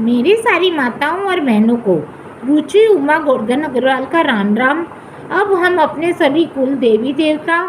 मेरी सारी माताओं और बहनों को रुचि उमा गोवर्धन अग्रवाल का राम राम। अब हम अपने सभी कुल देवी देवता,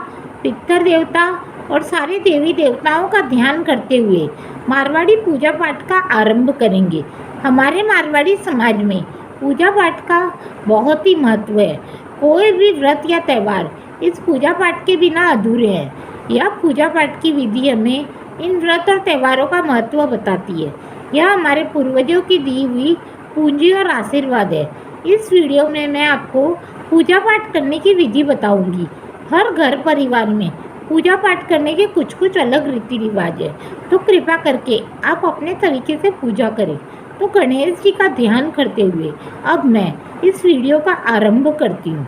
पितर देवता और सारे देवी देवताओं का ध्यान करते हुए मारवाड़ी पूजा पाठ का आरंभ करेंगे। हमारे मारवाड़ी समाज में पूजा पाठ का बहुत ही महत्व है। कोई भी व्रत या त्यौहार इस पूजा पाठ के बिना अधूरे हैं। यह पूजा पाठ की विधि हमें इन व्रत और त्योहारों का महत्व बताती है। यह हमारे पूर्वजों की दी हुई पूंजी और आशीर्वाद है। इस वीडियो में मैं आपको पूजा पाठ करने की विधि बताऊंगी। हर घर परिवार में पूजा पाठ करने के कुछ अलग रीति रिवाज है, तो कृपा करके आप अपने तरीके से पूजा करें। तो गणेश जी का ध्यान करते हुए अब मैं इस वीडियो का आरंभ करती हूँ।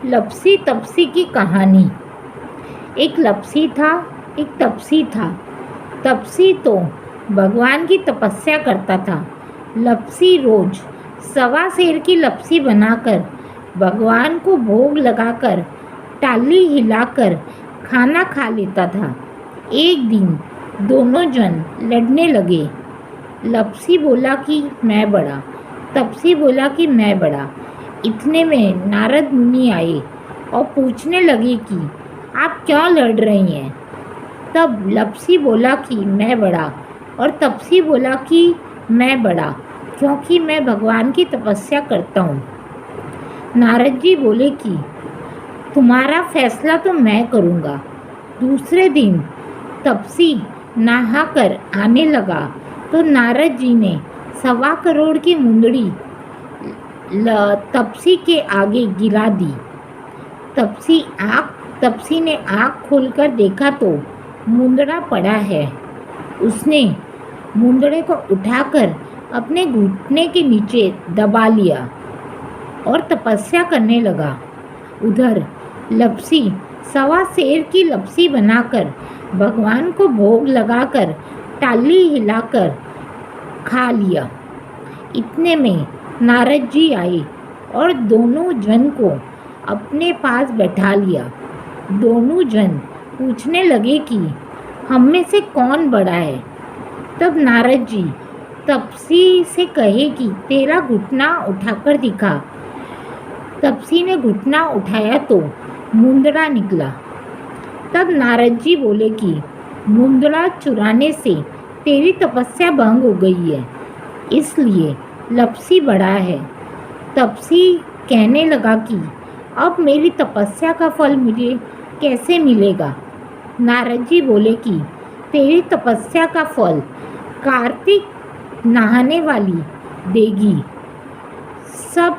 लपसी तपसी की कहानी। एक लपसी था, एक तपसी था। तपसी तो भगवान की तपस्या करता था। लपसी रोज 1.25 सेर की लपसी बनाकर भगवान को भोग लगाकर टाली हिलाकर खाना खा लेता था। एक दिन दोनों जन लड़ने लगे। लपसी बोला कि मैं बड़ा, तपसी बोला कि मैं बड़ा। इतने में नारद मुनि आए और पूछने लगे कि आप क्यों लड़ रही हैं। तब लपसी बोला कि मैं बड़ा और तपसी बोला कि मैं बड़ा क्योंकि मैं भगवान की तपस्या करता हूँ। नारद जी बोले कि तुम्हारा फैसला तो मैं करूँगा। दूसरे दिन तपसी नहाकर आने लगा तो नारद जी ने 1.25 करोड़ की मुंदड़ी तपसी के आगे गिरा दी। तपसी ने आँख खोलकर देखा तो मुंदड़ा पड़ा है। उसने मुंदड़े को उठाकर अपने घुटने के नीचे दबा लिया और तपस्या करने लगा। उधर लपसी 1.25 सेर की लपसी बनाकर भगवान को भोग लगाकर टाली हिलाकर खा लिया। इतने में नारद जी आए और दोनों जन को अपने पास बैठा लिया। दोनों जन पूछने लगे कि हम में से कौन बड़ा है। तब नारद जी तपसी से कहे कि तेरा घुटना उठाकर दिखा। तपसी ने घुटना उठाया तो मुंदड़ा निकला। तब नारद जी बोले कि मुंदड़ा चुराने से तेरी तपस्या भंग हो गई है, इसलिए लपसी बड़ा है। तपसी कहने लगा कि अब मेरी तपस्या का फल मुझे कैसे मिलेगा। नारद जी बोले कि तेरी तपस्या का फल कार्तिक नहाने वाली देगी। सब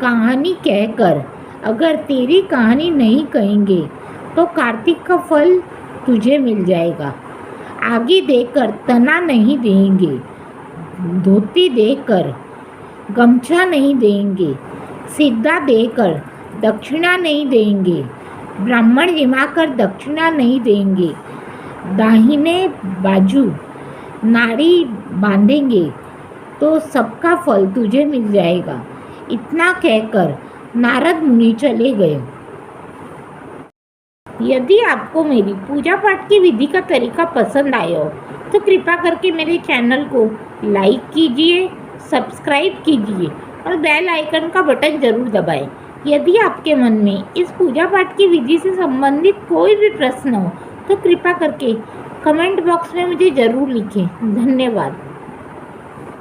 कहानी कहकर अगर तेरी कहानी नहीं कहेंगे तो कार्तिक का फल तुझे मिल जाएगा। आगे देकर तना नहीं देंगे, धोती देकर गमछा नहीं देंगे, सिद्धा देकर दक्षिणा नहीं देंगे, ब्राह्मण जिमाकर दक्षिणा नहीं देंगे, दाहिने बाजू नाड़ी बांधेंगे तो सबका फल तुझे मिल जाएगा। इतना कहकर नारद मुनि चले गए। यदि आपको मेरी पूजा पाठ की विधि का तरीका पसंद आया हो तो कृपा करके मेरे चैनल को लाइक कीजिए, सब्सक्राइब कीजिए और बेल आइकन का बटन ज़रूर दबाएं। यदि आपके मन में इस पूजा पाठ की विधि से संबंधित कोई भी प्रश्न हो तो कृपा करके कमेंट बॉक्स में मुझे ज़रूर लिखें। धन्यवाद।